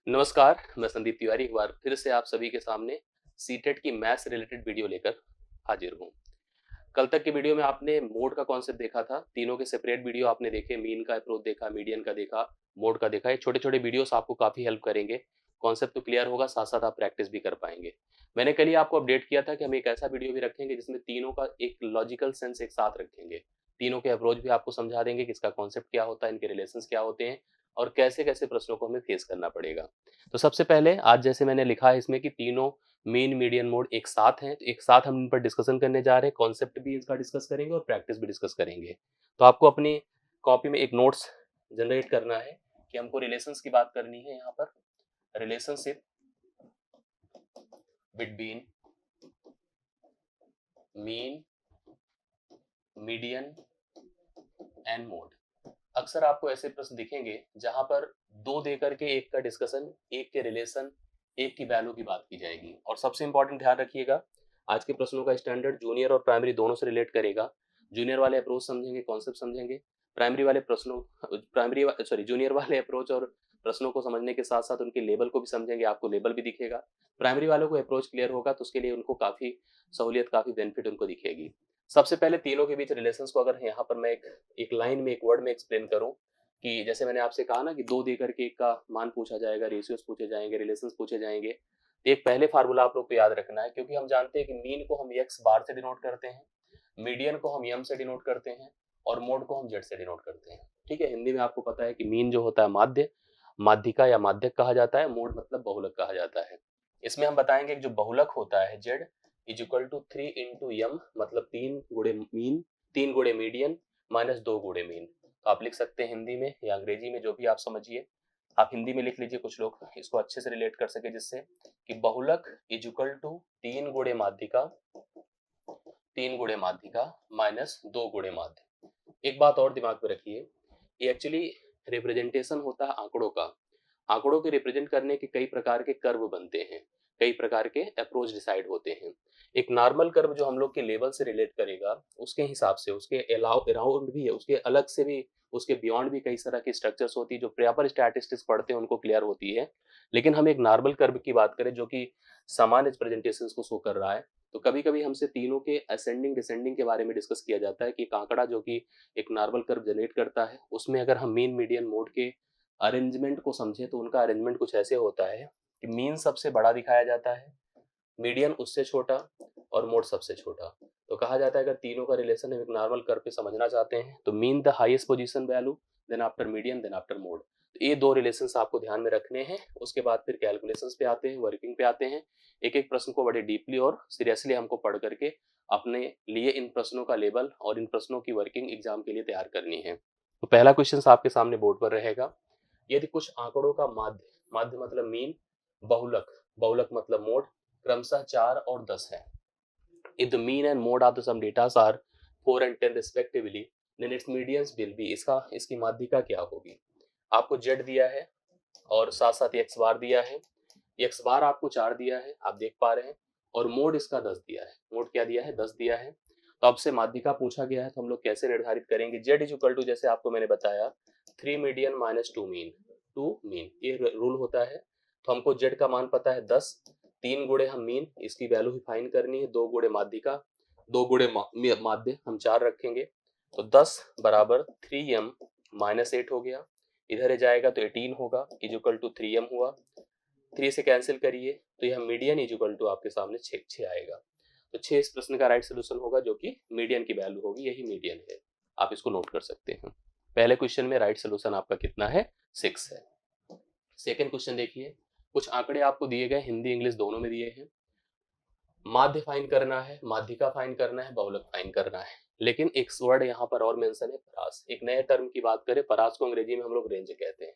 नमस्कार, मैं संदीप तिवारी एक बार फिर से आप सभी के सामने सीटेट की मैथ्स रिलेटेड वीडियो लेकर हाजिर हूँ। कल तक की वीडियो में आपने मोड का कॉन्सेप्ट देखा था, तीनों के सेपरेट वीडियो आपने देखे, मीन का अप्रोच देखा, मीडियन का देखा, मोड का देखा। ये छोटे-छोटे वीडियोस आपको काफ़ी हेल्प करेंगे। कॉन्सेप्ट तो क्लियर होगा, साथ-साथ आप प्रैक्टिस भी कर पाएँगे। मैंने कल ही आपको अपडेट किया था कि हम एक ऐसा वीडियो भी रखेंगे जिसमें तीनों का एक लॉजिकल सेंस एक साथ रखेंगे। तीनों के अप्रोच भी आपको समझा देंगे कि इसका कॉन्सेप्ट क्या होता है, इनके रिलेशंस क्या होते हैं और कैसे-कैसे प्रश्नों को हमें फेस करना पड़ेगा। तो सबसे पहले आज जैसे मैंने लिखा है इसमें कि तीनों मीन मीडियन मोड एक साथ हैं, तो एक साथ हम इन पर डिस्कशन करने जा रहे हैं, कॉन्सेप्ट भी इसका डिस्कस करेंगे और प्रैक्टिस भी डिस्कस करेंगे। तो आपको अपनी कॉपी में एक नोट्स जनरेट करना है कि हमको रिलेशंस की बात करनी है। यहाँ पर relationship between mean median and mode. अक्सर आपको ऐसे प्रश्न दिखेंगे जहां पर दो देकर के एक का डिस्कशन, एक के रिलेशन, एक की वैल्यू की बात की जाएगी। और सबसे इंपॉर्टेंट ध्यान रखिएगा, आज के प्रश्नों का स्टैंडर्ड जूनियर और प्राइमरी दोनों से रिलेट करेगा। जूनियर वाले अप्रोच समझेंगे, कॉन्सेप्ट समझेंगे, प्राइमरी वाले प्रश्नों प्राइमरी सॉरी जूनियर वाले अप्रोच और प्रश्नों को समझने के साथ साथ उनके लेवल को भी समझेंगे, आपको लेवल भी दिखेगा। प्राइमरी वालों को अप्रोच क्लियर होगा तो उसके लिए उनको काफी सहूलियत, काफी बेनिफिट उनको दिखेगी। सबसे पहले तीनों के बीच रिलेशंस को अगर यहाँ पर मैं एक लाइन में, एक वर्ड में एक्सप्लेन करूं कि जैसे मैंने आपसे कहा ना कि दो दे करके एक का मान पूछा जाएगा, रेशियोज पूछे जाएंगे, रिलेशंस पूछे जाएंगे, तो एक पहले फार्मूला आप लोग को याद रखना है, क्योंकि हम जानते हैं कि मीन को हम एक्स बार से डिनोट करते हैं, मीडियन को हम यम से डिनोट करते हैं और मोड को हम जेड से डिनोट करते हैं। ठीक है, हिंदी में आपको पता है कि मीन जो होता है माध्य, माध्यिका या माध्यक कहा जाता है, मोड मतलब बहुलक कहा जाता है। इसमें हम बताएंगे कि जो बहुलक होता है Z is equal to 3 into m, मतलब 3 गुणे मीन, 3 गुणे मीडियन माइनस 2 गुणे मीन। तो आप लिख सकते हैं हिंदी में या अंग्रेजी में, जो भी आप समझिए। आप हिंदी में लिख लीजिए, कुछ लोग इसको अच्छे से रिलेट कर सके, जिससे कि बहुलक इज इक्वल टू 3 गुणे माध्यिका, 3 गुणे माध्यिका माइनस 2 गुणे माध्य। एक बात और दिमाग में रखिए, ये एक्चुअली रिप्रेजेंटेशन होता है आंकड़ों का। आंकड़ों के रिप्रेजेंट करने के कई प्रकार के कर्व बनते हैं, कई प्रकार के अप्रोच डिसाइड होते हैं। एक नॉर्मल कर्व जो हम लोग के लेवल से रिलेट करेगा, उसके हिसाब से उसके अराउंड भी है, उसके अलग से भी, उसके बियॉन्ड भी कई तरह की स्ट्रक्चर्स होती है जो प्रॉपर स्टैटिस्टिक्स पढ़ते हैं उनको क्लियर होती है। लेकिन हम एक नॉर्मल कर्व की बात करें जो कि सामान्य प्रेजेंटेशन को शो कर रहा है, तो कभी कभी हमसे तीनों के असेंडिंग डिसेंडिंग के बारे में डिस्कस किया जाता है कि एक आंकड़ा जो कि एक नॉर्मल कर्व जनरेट करता है, उसमें अगर हम मीन मीडियन मोड के अरेंजमेंट को समझे तो उनका अरेंजमेंट कुछ ऐसे होता है कि मीन सबसे बड़ा दिखाया जाता है, मीडियन उससे छोटा और मोड सबसे छोटा। तो कहा जाता है अगर तीनों का रिलेशन हम एक नॉर्मल कर्व पे समझना चाहते हैं तो mean the highest position value, then after median, then after mode. तो ये दो रिलेशंस आपको ध्यान में रखने हैं। उसके बाद फिर कैलकुलेशंस पे आते हैं, वर्किंग पे आते हैं। एक एक प्रश्न को बड़े डीपली और सीरियसली हमको पढ़ करके अपने लिए इन प्रश्नों का लेवल और इन प्रश्नों की वर्किंग एग्जाम के लिए तैयार करनी है। तो पहला क्वेश्चन आपके सामने बोर्ड पर रहेगा। यदि कुछ आंकड़ों का माध्य, माध्य मतलब मीन, बहुलक, बहुलक मतलब मोड, क्रमशः 4 और 10 है। If the mean and mode of the sum data are 4 and 10 respectively, then its medians will be, इसकी माध्यिका क्या होगी। आपको z दिया है और साथ साथ x बार दिया है। x बार आपको 4 दिया है, आप देख पा रहे हैं, और मोड इसका 10 दिया है। मोड क्या दिया है, 10 दिया है। तो आपसे माध्यिका पूछा गया है, तो हम लोग कैसे निर्धारित करेंगे। z इज इक्वल टू, जैसे आपको मैंने बताया, 3 मीडियन माइनस 2 मीन, 2 मीन, ये रूल होता है। तो हमको z का मान पता है 10, 3 गुणे हम मीन, इसकी वैल्यू ही फाइंड करनी है, 2 गुणे माध्यिका, 2 गुणे माध्य हम 4 रखेंगे। तो 10 बराबर 3m माइनस 8 हो गया, इधर ही जाएगा तो 18 होगा, इज इक्वल टू 3m हुआ। 3 से कैंसिल करिए तो यह मीडियन इज इक्वल टू आपके सामने 6 आएगा। तो 6 इस प्रश्न का राइट सोल्यूशन होगा, जो कि मीडियन की वैल्यू होगी, यही मीडियन है। आप इसको नोट कर सकते हैं। पहले क्वेश्चन में राइट सोल्यूशन आपका कितना है, 6 है। सेकेंड क्वेश्चन देखिए, कुछ आंकड़े आपको दिए गए, हिंदी इंग्लिश दोनों में दिए हैं। माध्य फाइन करना है, माध्यिका फाइन करना है, बहुलक फाइन करना है। लेकिन एक वर्ड यहाँ पर और मेंशन है, परास। एक नए टर्म की बात करें, परास को अंग्रेजी में हम लोग रेंज कहते हैं।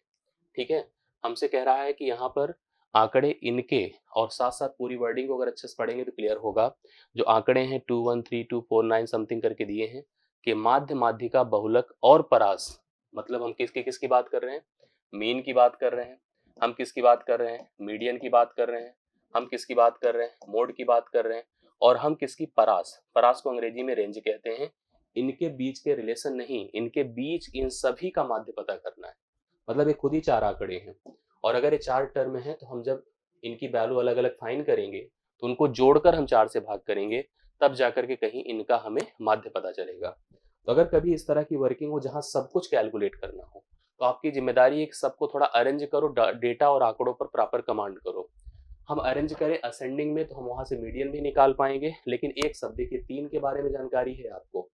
ठीक है, हमसे कह रहा है कि यहाँ पर आंकड़े इनके, और साथ साथ पूरी वर्डिंग को अगर अच्छे से पढ़ेंगे तो क्लियर होगा। जो आंकड़े हैं 2 1 3 2 4 9 समथिंग करके दिए हैं कि माध्य, माध्यिका, बहुलक और परास, मतलब हम किसकी बात कर रहे हैं, मीन की बात कर रहे हैं, हम किसकी बात कर रहे हैं, मीडियन की बात कर रहे हैं, हम किसकी बात कर रहे हैं, मोड की बात कर रहे हैं, और हम किसकी, परास। परास को अंग्रेजी में रेंज कहते हैं। इनके बीच के रिलेशन नहीं, इनके बीच इन सभी का माध्य पता करना है। मतलब ये खुद ही 4 आंकड़े हैं और अगर ये 4 टर्म है तो हम जब इनकी वैल्यू अलग अलग फाइंड करेंगे तो उनको जोड़कर हम 4 से भाग करेंगे, तब जाकर के कहीं इनका हमें माध्य पता चलेगा। तो अगर कभी इस तरह की वर्किंग हो जहां सब कुछ कैलकुलेट करना हो, तो आपकी जिम्मेदारी है कि सबको थोड़ा अरेंज करो, डेटा और आंकड़ों पर प्रॉपर कमांड करो। हम अरेंज करें असेंडिंग में तो हम वहां से मीडियन भी निकाल पाएंगे, लेकिन एक सब देखिए 3 के बारे में जानकारी है आपको।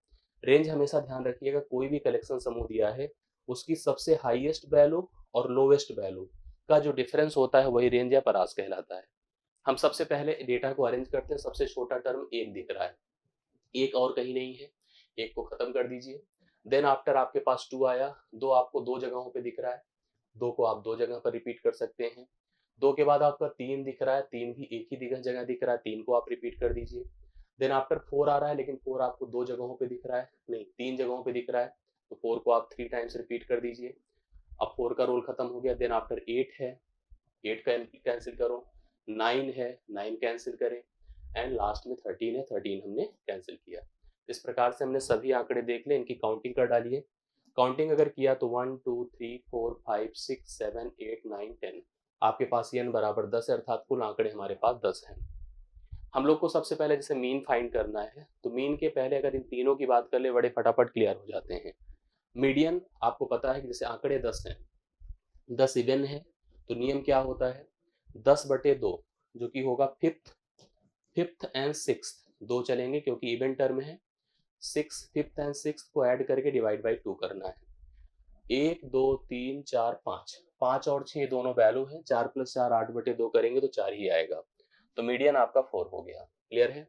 रेंज हमेशा ध्यान रखिएगा, कोई भी कलेक्शन समूह दिया है उसकी सबसे हाईएस्ट वैल्यू और लोवेस्ट वैल्यू का जो डिफरेंस होता है वही रेंज या परास कहलाता है। हम सबसे पहले डेटा को अरेंज करते हैं, सबसे छोटा टर्म एक दिख रहा है, एक और कहीं नहीं है, एक को खत्म कर दीजिए। देन आफ्टर आपके पास 2 आया, 2 आपको 2 जगहों पे दिख रहा है, 2 को आप 2 जगह पर रिपीट कर सकते हैं। 2 के बाद आपका 3 दिख रहा है, 3 भी एक ही जगह दिख रहा है, 3 को आप रिपीट कर दीजिए। देन आफ्टर 4 आ रहा है, लेकिन 4 आपको 2 जगहों पे दिख रहा है, नहीं 3 जगहों पे दिख रहा है, तो 4 को आप 3 टाइम्स रिपीट कर दीजिए। अब 4 का रोल खत्म हो गया। देन आफ्टर 8 है, 8 कैंसिल करो, 9 है, 9 कैंसिल करें, एंड लास्ट में 13 है, 13 हमने कैंसिल किया। इस प्रकार से हमने सभी आंकड़े देख ले, इनकी काउंटिंग कर डालिए। काउंटिंग अगर किया तो 1 2 3 4 5 6 7 8 9 10, आपके पास n बराबर 10 है, अर्थात कुल आंकड़े हमारे पास 10 हैं। हम लोग को सबसे पहले जैसे मीन फाइंड करना है, तो मीन के पहले अगर इन तीनों की बात कर ले बड़े फटाफट क्लियर हो जाते हैं। मीडियन आपको पता है कि जैसे आंकड़े 10 हैं, 10 इवन है, तो नियम क्या होता है, 10/2, जो कि होगा फिफ्थ एंड सिक्स, दो चलेंगे क्योंकि इवन टर्म है। फिफ्थ एंड सिक्स को ऐड करके डिवाइड बाई 2 करना है। 1 2 3 4 5, 5 और 6 दोनों वैल्यू है, 4 + 4 8/2 करेंगे तो 4 ही आएगा, तो मीडियन आपका 4 हो गया। क्लियर है।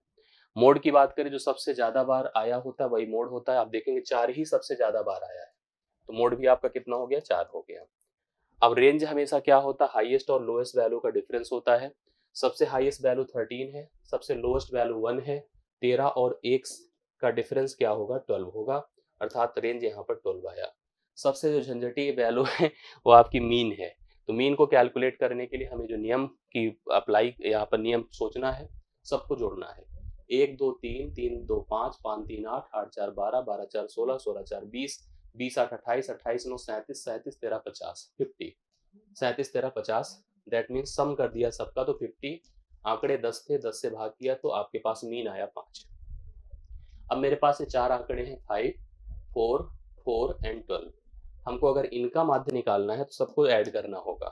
मोड की बात करें, जो सबसे ज्यादा बार आया होता है वही मोड होता है। आप देखेंगे 4 ही सबसे ज्यादा बार आया है, तो मोड भी आपका कितना हो गया, 4 हो गया। अब रेंज हमेशा क्या होता है, हाईएस्ट और लोएस्ट वैल्यू का डिफरेंस होता है। सबसे हाईएस्ट वैल्यू 13 है, सबसे लोएस्ट वैल्यू 1 है, 13 और 1 का डिफरेंस क्या होगा, 12 होगा, अर्थात रेंज यहाँ पर 12 आया। सबसे जो झंझटी वैल्यू है वो आपकी मीन है। तो मीन को कैलकुलेट करने के लिए हमें जो नियम की अप्लाई यहाँ पर नियम सोचना है, सबको जोड़ना है। 1 2 3 3 2 5 5 3 8 8 4 12 12 4 16 16 4 20 20 8 28 28 9 37 37 13 50 50, 37 13 50, दैट मीन सम कर दिया सबका तो 50। आंकड़े 10 थे, 10 से भाग किया तो आपके पास मीन आया 5। अब मेरे पास ये 4 आंकड़े हैं, 5 4 4 एंड 12। हमको अगर इनका माध्य निकालना है तो सबको ऐड करना होगा।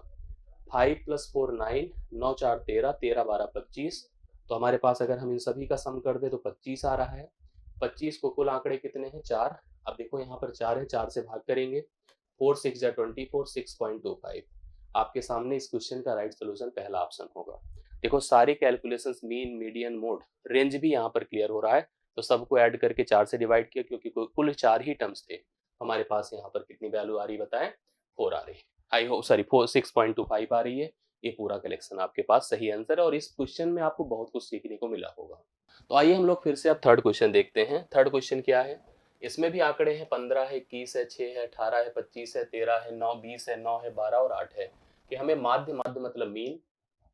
5 + 4 9, 9 4 13, 13 12 25, तो हमारे पास अगर हम इन सभी का सम कर दे तो 25 आ रहा है। 25 को कुल आंकड़े कितने हैं, 4। अब देखो यहाँ पर 4 है, 4 से भाग करेंगे, 4 6 जा 24, 6.25। आपके सामने इस क्वेश्चन का राइट सोल्यूशन पहला ऑप्शन होगा। देखो सारी calculations, mean median mode range भी यहाँ पर क्लियर हो रहा है, तो सबको ऐड करके 4 से डिवाइड किया, क्योंकि कुल 4 ही टर्म्स थे। हमारे पास यहाँ पर कितनी वैल्यू आ रही बताएं, 4 आ रही है। आई होप, सॉरी 6.25 आ रही है। ये पूरा कलेक्शन आपके पास सही आंसर है, और इस क्वेश्चन में आपको बहुत कुछ सीखने को मिला होगा। तो आइए हम लोग फिर से अब थर्ड क्वेश्चन देखते हैं। थर्ड क्वेश्चन क्या है, इसमें भी आंकड़े हैं, 15 है, 21 है, 6 है, 18 है, 25 है, 13 है, 9 20 है, 9 है, 12 और 8 है, कि हमें माध्य, माध्य मतलब मीन,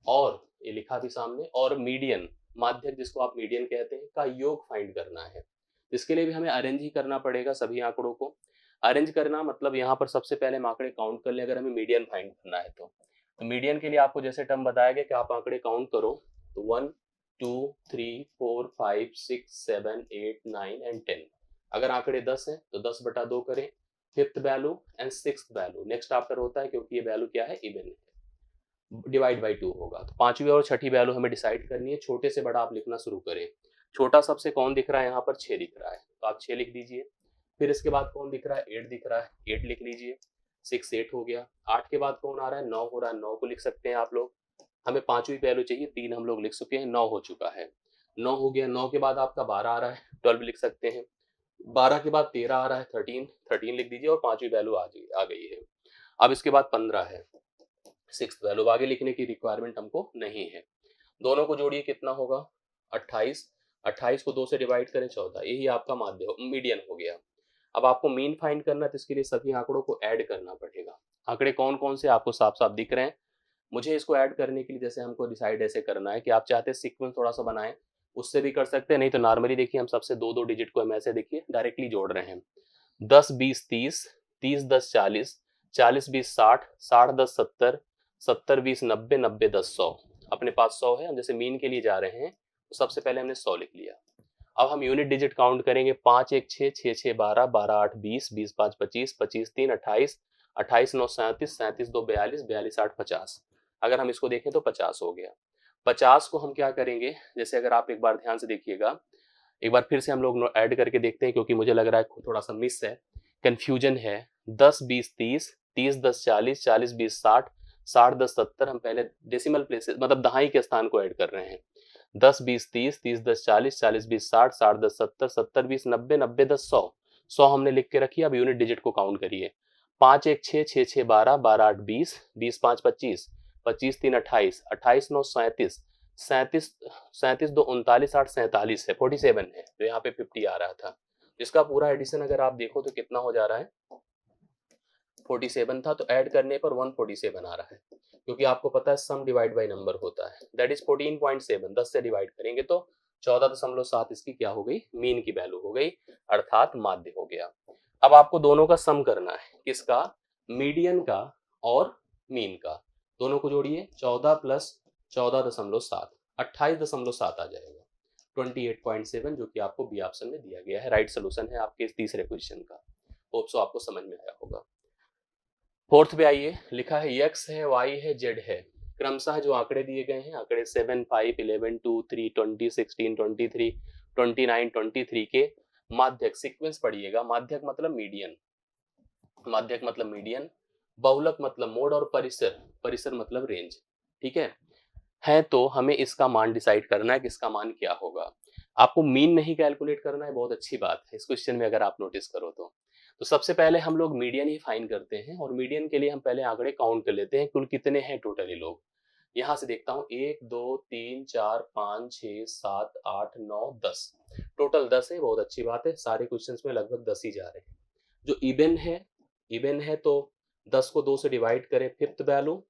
और ये लिखा भी सामने, और मीडियन, माध्य जिसको आप मीडियन कहते हैं, का योग फाइंड करना है। इसके लिए भी हमें अरेंज ही करना पड़ेगा सभी आंकड़ों को। अरेंज करना मतलब यहाँ पर सबसे पहले हम आंकड़े काउंट कर ले, अगर हमें मीडियन फाइंड करना है तो मीडियन के लिए आपको जैसे टर्म बताया गया कि आप आंकड़े काउंट करो, तो 1 2 3 4 5 6 7 8 9 एंड 10। अगर आंकड़े 10 हैं तो 10/2 करें, fifth value and sixth value next after होता है, क्योंकि ये वैल्यू क्या है, इवन है, डिवाइड बाई 2 होगा। तो पांचवी और छठी वैल्यू हमें डिसाइड करनी है। छोटे से बड़ा आप लिखना शुरू करें। छोटा सबसे कौन दिख रहा है, यहाँ पर 6 दिख रहा है, तो आप 6 लिख दीजिए। फिर इसके बाद कौन दिख रहा है, 8 दिख रहा है, 8 लिख लीजिए। 6 8 हो गया। 8 के बाद कौन आ रहा है, 9 हो रहा है, 9 को लिख सकते हैं आप लोग। हमें पांचवी वैल्यू चाहिए, 3 हम लोग लिख चुके हैं, 9 हो चुका है, 9 हो गया। 9 के बाद आपका 12 आ रहा है, 12 लिख सकते हैं। 12 के बाद 13 आ रहा है, 13 13 लिख दीजिए, और पांचवी वैल्यू आ गई है। अब इसके बाद 15 है, सिक्स वैल्यू, आगे लिखने की रिक्वायरमेंट हमको नहीं है। दोनों को जोड़िए, कितना होगा, 28। 28 को 2 से डिवाइड करें, 14, यही आपका माध्य मीडियन हो गया। अब आपको मीन फाइंड करना है, तो इसके लिए सभी आंकड़ों को ऐड करना पड़ेगा। आंकड़े कौन कौन से आपको साफ साफ दिख रहे हैं। मुझे इसको ऐड करने के लिए जैसे हमको डिसाइड ऐसे करना है कि आप चाहते हैं सीक्वेंस थोड़ा सा बनाएं, उससे भी कर सकते हैं, नहीं तो नॉर्मली देखिए हम सबसे 2 डिजिट को हम ऐसे देखिए डायरेक्टली जोड़ रहे हैं। 10 20 30, 30 10 40, 40 20 60, 60 10 70, 70 20 90 90 10 100। अपने पास 100 है, हम जैसे मीन के लिए जा रहे हैं तो सबसे पहले हमने 100 लिख लिया। अब हम यूनिट डिजिट काउंट करेंगे, 5 1 6 6 6 12 12 8 20 20 5 25 25 3 28 28 9 37 37 2 42 42 8 50। अगर हम इसको देखें तो 50 हो गया। 50 को हम क्या करेंगे, जैसे अगर आप एक बार ध्यान से देखिएगा, एक बार फिर से हम लोग ऐड करके देखते हैं, क्योंकि मुझे लग रहा है थोड़ा सा मिस है, कंफ्यूजन है। 10 20 30 30 10 40 40 20 60 60 10 70। हम पहले डेसिमल प्लेसेस मतलब दहाई के स्थान को ऐड कर रहे हैं। 10 20 30 30 10 40 40 20 60 60 10 70 70 20 90 90 10 100। 100 हमने लिख के रखी। अब यूनिट डिजिट को काउंट करिए। 5 1 6 6 6 12 12 8 20 20 5 25 25 3 28 28 9 37 37 37 2 39 8 47 है, 47 है, तो यहाँ पे 50 आ रहा था। इसका पूरा एडिशन अगर आप देखो तो कितना हो जा रहा है, 47 था, तो ऐड करने पर 147 आ रहा है, क्योंकि आपको पता है सम डिवाइड बाय नंबर होता है, दैट इज 14.7। 10 से डिवाइड करेंगे तो 14.7 इसकी क्या हो गई, मीन की वैल्यू हो गई, अर्थात माध्य हो गया। अब आपको दोनों का सम करना है, किसका, मीडियन का और मीन का। दोनों को जोड़िए, 14 प्लस 14.7 28.7 आ जाएगा, 28.7, जो कि आपको बी ऑप्शन में दिया गया है। राइट सोल्यूशन है आपके इस तीसरे क्वेश्चन का। होप सो आपको समझ में आया होगा। फोर्थ पे आइए, लिखा है x है, y है, z है। क्रमशः जो आंकड़े दिए गए हैं, आंकड़े 7 5 11 2 3 20 16 23 29 23 के माध्यक सीक्वेंस पढ़िएगा। माध्यक मतलब मीडियन, माध्यक मतलब मीडियन, बहुलक मतलब मोड, और परिसर, परिसर मतलब रेंज। ठीक है तो हमें इसका मान डिसाइड करना है कि इसका मान क्या होगा। आपको मीन नहीं कैलकुलेट करना है, बहुत अच्छी बात है इस क्वेश्चन में अगर आप नोटिस करो तो सबसे पहले हम लोग मीडियन ही फाइन करते हैं, और मीडियन के लिए हम पहले आंकड़े काउंट कर लेते हैं, कुल कितने हैं टोटली लोग। यहां से देखता हूं, 1 2 3 4 5 6 7 8 9 10, टोटल 10 है। बहुत अच्छी बात है, सारे क्वेश्चंस में लगभग 10 ही जा रहे हैं। जो इवन है तो 10 को 2 से डिवाइड करें, फिफ्थ वैल्यू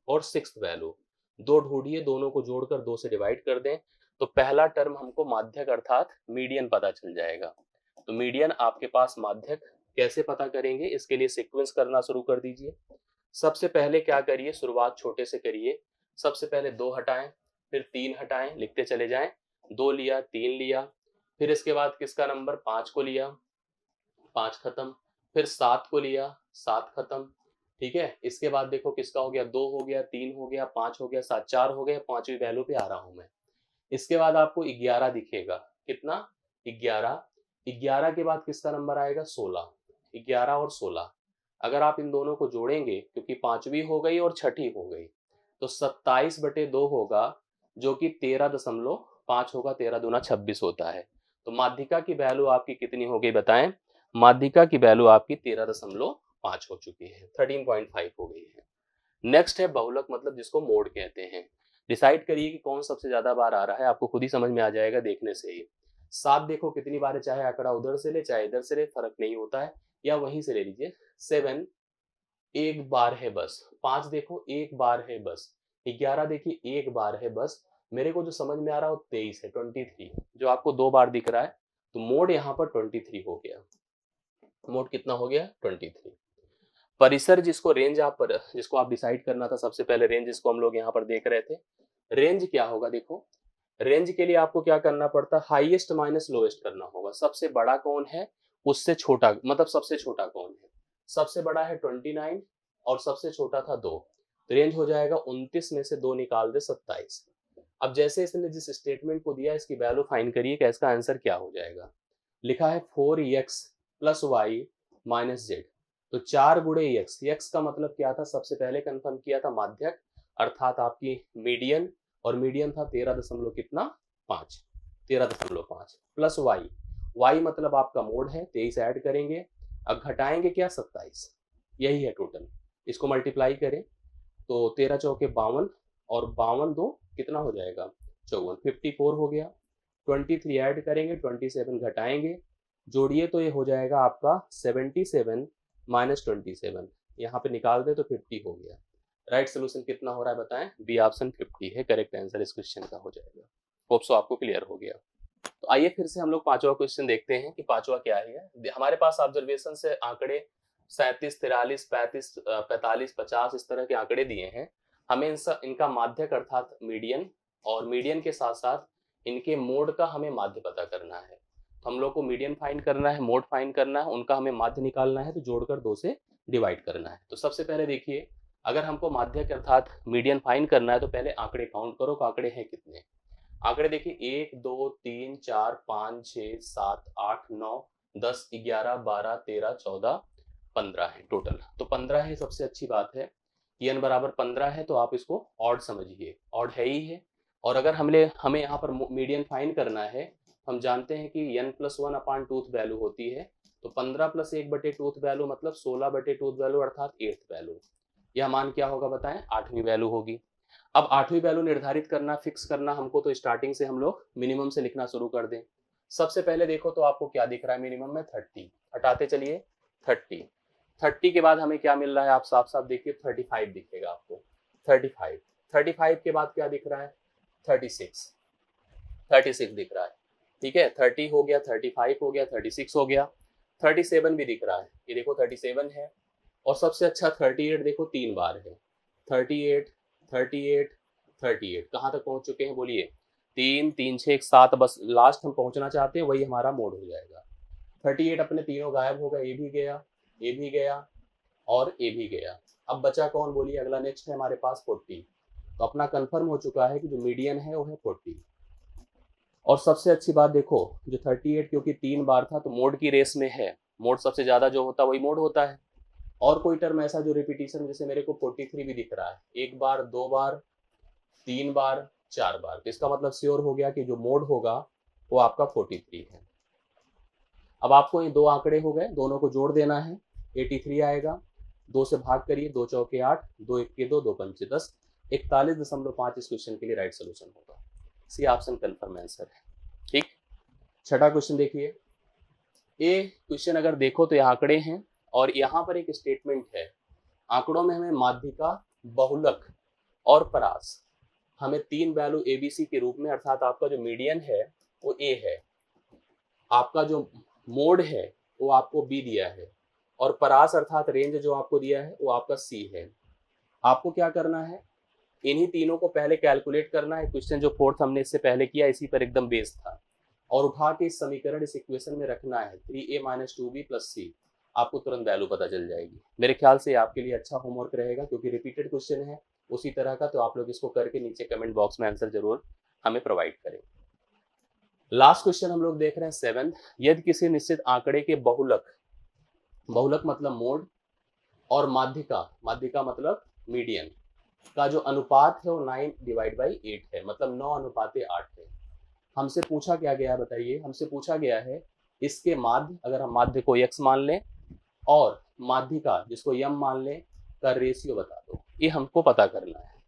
और सिक्स्थ वैल्यू, दो ढूंढिए, दोनों को जोड़कर 2 से डिवाइड कर दें, तो पहला टर्म हमको माध्यक अर्थात मीडियन पता चल जाएगा। तो मीडियन आपके पास माध्यक कैसे पता करेंगे, इसके लिए सीक्वेंस करना शुरू कर दीजिए। सबसे पहले क्या करिए, शुरुआत छोटे से करिए। सबसे पहले 2 हटाएं, फिर 3 हटाएं, लिखते चले जाएं। 2 लिया, 3 लिया, फिर इसके बाद किसका नंबर, 5 को लिया, 5 खत्म, फिर 7 को लिया, 7 खत्म। ठीक है, इसके बाद देखो किसका हो गया, 2 हो गया, 3 हो गया, 5 हो गया, 7 4 हो गया, 5वीं वैल्यू पे आ रहा हूं मैं। इसके बाद आपको 11 दिखेगा, कितना, 11। 11 के बाद किसका नंबर आएगा, 16। 11 और 16 अगर आप इन दोनों को जोड़ेंगे, क्योंकि 5वीं हो गई और 6ठी हो गई, तो 27/2 होगा, जो कि 13.5 होगा। 13 दूना 26 होता है। तो माध्यिका की वैल्यू आपकी कितनी हो गई बताएं, माध्यिका की वैल्यू आपकी 13.5 हो चुकी है, 13.5 हो गई है। नेक्स्ट है बहुलक, मतलब जिसको मोड कहते हैं। डिसाइड करिए कि कौन सबसे ज्यादा बार आ रहा है, आपको खुद ही समझ में आ जाएगा देखने से ही। 7 देखो कितनी बार है, चाहे आंकड़ा उधर से ले चाहे इधर से ले, फर्क नहीं होता है, या वहीं से ले लीजिए। 7 एक बार है बस। 5 देखो एक बार है बस। 11 देखिए एक बार है बस। मेरे को जो समझ में आ रहा है वो 23 है, 23, जो आपको 2 बार दिख रहा है, तो मोड यहाँ पर 23 हो गया। मोड कितना हो गया, 23। परिसर, जिसको आप डिसाइड करना था, सबसे पहले रेंज जिसको हम लोग यहाँ पर देख रहे थे। रेंज क्या होगा, देखो रेंज के लिए आपको क्या करना पड़ता है, हाईएस्ट माइनस लोएस्ट करना होगा। सबसे बड़ा कौन है, उससे छोटा, मतलब सबसे छोटा कौन है। सबसे बड़ा है 29 और सबसे छोटा था 2, तो रेंज हो जाएगा 29 में से 2 निकाल दे 27। अब जैसे इसने जिस स्टेटमेंट को दिया, इसकी वैल्यू फाइंड करिए कि इसका आंसर क्या हो जाएगा। लिखा है 4x plus Y minus Z, तो 4 गुणे x का मतलब क्या था, सबसे पहले कंफर्म किया था माध्यक, अर्थात आपकी मीडियन, और मीडियन था 13 दशमलव कितना, 5, 13.5 प्लस वाई मतलब आपका मोड है, 23 ऐड करेंगे, अब घटाएंगे क्या, 27, यही है टोटल। इसको मल्टीप्लाई करें तो 13 चौके 52, और 52 दो कितना हो जाएगा, 54, 54 हो गया। 23 ऐड करेंगे, 27 घटाएंगे, जोड़िए तो ये हो जाएगा आपका 77 माइनस 27, यहाँ पे निकाल दे तो 50 हो गया। राइट सोल्यूशन कितना हो रहा है बताएं, बी ऑप्शन 50 है करेक्ट आंसर इस क्वेश्चन का हो जाएगा। होप सो आपको क्लियर हो गया। तो आइए फिर से हम लोग पांचवा क्वेश्चन देखते हैं कि पांचवा क्या है। हमारे पास ऑब्जर्वेशन से आंकड़े 37 43 35 45 50 इस तरह के आंकड़े दिए हैं। हमें इनका माध्यक अर्थात मीडियन, और मीडियन के साथ साथ इनके मोड का हमें माध्य पता करना है। तो हम लोग को मीडियन फाइंड करना है, मोड फाइंड करना है, उनका हमें माध्य निकालना है, तो जोड़कर 2 से डिवाइड करना है। तो सबसे पहले देखिए, अगर हमको माध्यक अर्थात मीडियन फाइंड करना है तो पहले आंकड़े काउंट करो कि आंकड़े हैं कितने। आंकड़े देखिए 1 2 3 4 5 6 7 8 9 10 11 12 13 14 15 है टोटल। तो 15 है, सबसे अच्छी बात है कि n बराबर 15 है, तो आप इसको ऑड समझिए, ऑड है ही है। और अगर हमें यहाँ पर मीडियन फाइंड करना है, हम जानते हैं कि n+1 अपान टूथ वैल्यू होती है। तो 15 + 1 बटे टूथ वैल्यू मतलब 16 बटे टूथ वैल्यू अर्थात 8th वैल्यू। यह मान क्या होगा बताएं, 8वीं वैल्यू होगी। अब 8वीं वैल्यू निर्धारित करना, फिक्स करना हमको, तो स्टार्टिंग से हम लोग मिनिमम से लिखना शुरू कर दें। सबसे पहले देखो तो आपको क्या दिख रहा है, मिनिमम में 30, हटाते चलिए 30। 30 के बाद हमें क्या मिल रहा है, आप साफ साफ देखिए 35 दिखेगा आपको, 35। 35 के बाद क्या दिख रहा है, 36, 36 दिख रहा है। ठीक है, 30 हो गया, 35 हो गया, 36 हो गया, 37 भी दिख रहा है, ये देखो 37 है। और सबसे अच्छा 38 देखो 3 बार है, 38 38 38, कहाँ तक पहुंच चुके हैं बोलिए, 3 3 6 7, बस लास्ट हम पहुंचना चाहते हैं, वही हमारा मोड हो जाएगा। 38 अपने तीनों गायब हो गए, ये भी गया, ये भी गया और ये भी गया। अब बचा कौन बोलिए, अगला नेक्स्ट है हमारे पास 40। तो अपना कंफर्म हो चुका है कि जो मीडियन है वो है 40। और सबसे अच्छी बात देखो, जो 38 क्योंकि 3 बार था तो मोड की रेस में है, मोड सबसे ज्यादा जो होता है वही मोड होता है। और कोई टर्म ऐसा जो रिपीटिशन, जैसे मेरे को 43 भी दिख रहा है, 1 बार 2 बार 3 बार 4 बार, तो इसका मतलब श्योर हो गया कि जो मोड होगा वो आपका 43 है। अब आपको ये दो आंकड़े हो गए, दोनों को जोड़ देना है, 83 आएगा, 2 से भाग करिए, 2 चौके 8, 2 इक्के 2, 2 पंचे 10, 41.5 इस क्वेश्चन के लिए राइट सोल्यूशन होगा। सी ऑप्शन कंफर्म आंसर है। ठीक, छठा क्वेश्चन देखिए। ये क्वेश्चन अगर देखो तो ये आंकड़े हैं और यहाँ पर एक स्टेटमेंट है, आंकड़ों में हमें माध्यिका, बहुलक और परास, हमें 3 वैल्यू एबीसी के रूप में, अर्थात आपका जो मीडियन है वो ए है, आपका जो मोड है वो आपको बी दिया है, और परास अर्थात रेंज जो आपको दिया है वो आपका सी है। आपको क्या करना है, इन्हीं तीनों को पहले कैलकुलेट करना है। क्वेश्चन जो फोर्थ हमने इससे पहले किया इसी पर एकदम बेस्ड था, और उठा के इस समीकरण, इस इक्वेशन में रखना है 3a - 2b + c, आपको तुरंत वैल्यू पता चल जाएगी। मेरे ख्याल से आपके लिए अच्छा होमवर्क रहेगा, क्योंकि रिपीटेड क्वेश्चन है उसी तरह का, तो आप लोग इसको करके नीचे कमेंट बॉक्स में आंसर जरूर हमें प्रोवाइड करें। लास्ट क्वेश्चन हम लोग देख रहे हैं 7th। यदि किसी निश्चित आंकड़े के बहुलक, बहुलक मतलब मोड, और माध्यिका, माध्यिका मतलब मीडियन, का जो अनुपात है वो 9/8 है, मतलब 9:8 है। हमसे पूछा क्या गया बताइए, हमसे पूछा गया है इसके माध्य, अगर हम माध्य को x मान लें और माध्यिका जिसको m मान लें, का रेशियो बता दो। ये हमको पता करना है।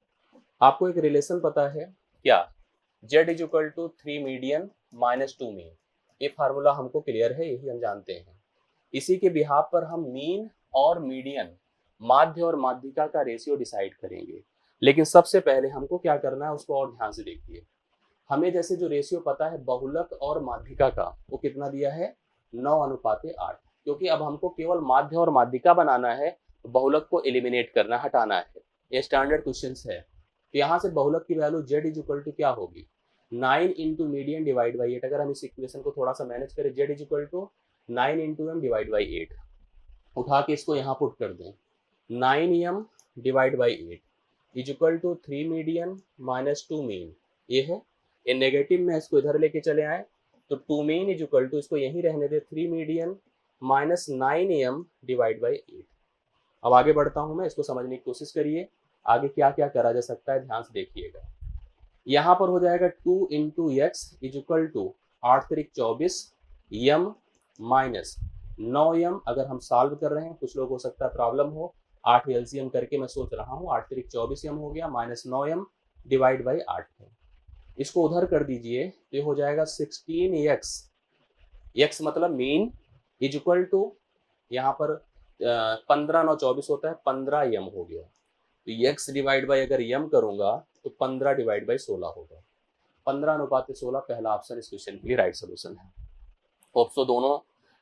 आपको एक रिलेशन पता है क्या, z = 3 मीडियन - 2 मीन, ये फार्मूला हमको क्लियर है, यही हम जानते हैं। इसी के बिहाफ पर हम मीन और मीडियन, माध्य और माध्यिका का रेशियो डिसाइड करेंगे। लेकिन सबसे पहले हमको क्या करना है उसको और ध्यान से देखिए। हमें जैसे जो रेशियो पता है बहुलक और माध्यिका का, वो कितना दिया है, 9:8, क्योंकि अब हमको केवल माध्य और माध्यिका बनाना है, तो बहुलक को एलिमिनेट करना, हटाना है। ये स्टैंडर्ड क्वेश्चन है। तो यहाँ से बहुलक की वैल्यू z = क्या होगी, 9 × मीडियन डिवाइड बाई 8। अगर हम इस इक्वेशन को थोड़ा सा मैनेज करें, z = 9 × m डिवाइड बाई 8, उठा के इसको यहाँ पुट कर दें, 9m divide by 8 = 3 median - 2 mean, ये है। ये नेगेटिव में इसको इधर लेके चले आए, तो 2 मीन = इसको यहीं रहने दे, 3 मीडियन - 9m डिवाइड बाई 8। अब आगे बढ़ता हूँ मैं, इसको समझने की कोशिश करिए, आगे क्या क्या करा जा सकता है, ध्यान से देखिएगा। यहाँ पर हो जाएगा 2 × x = 8 × 24 m - 9m। अगर हम सॉल्व कर रहे हैं, कुछ लोग हो सकता है प्रॉब्लम हो, 8 एलसीएम करके मैं सोच रहा हूँ, 8 × 24m हो गया, -9m डिवाइड बाई 8 है। इसको उधर कर दीजिए, तो ये हो जाएगा 16x, x मतलब मीन, = यहाँ पर 15 9 24 होता है, 15m हो गया। तो x डिवाइड बाई अगर m करूंगा तो 15 डिवाइड बाई 16 होगा, 15:16। पहला ऑप्शन इस क्वेश्चन के लिए राइट सोल्यूशन है। होप सो दोनों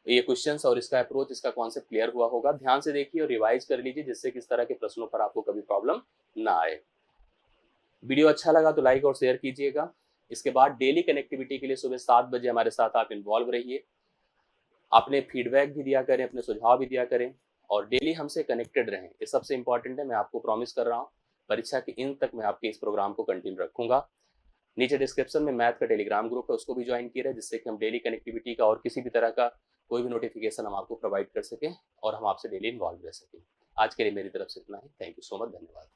ये क्वेश्चंस और इसका अप्रोच, इसका कॉन्सेप्ट क्लियर हुआ होगा। ध्यान से देखिए और रिवाइज कर लीजिए, जिससे किस तरह के प्रश्नों पर आपको कभी प्रॉब्लम ना आए। वीडियो अच्छा लगा तो लाइक और शेयर कीजिएगा। इसके बाद डेली कनेक्टिविटी के लिए सुबह 7 बजे हमारे साथ आप इन्वॉल्व रहिए। अपने फीडबैक भी दिया करें, अपने सुझाव भी दिया करें और डेली हमसे कनेक्टेड रहें। ये सबसे इंपॉर्टेंट है, मैं आपको प्रॉमिस कर रहा हूँ परीक्षा के इन तक मैं आपके इस प्रोग्राम को कंटिन्यू रखूंगा। नीचे डिस्क्रिप्शन में मैथ का टेलीग्राम ग्रुप है, उसको भी ज्वाइन किया है, जिससे कि हम डेली कनेक्टिविटी का और किसी भी तरह का कोई भी नोटिफिकेशन हम आपको प्रोवाइड कर सकें और हम आपसे डेली इन्वॉल्व रह सकें। आज के लिए मेरी तरफ से इतना ही। थैंक यू सो मच, धन्यवाद।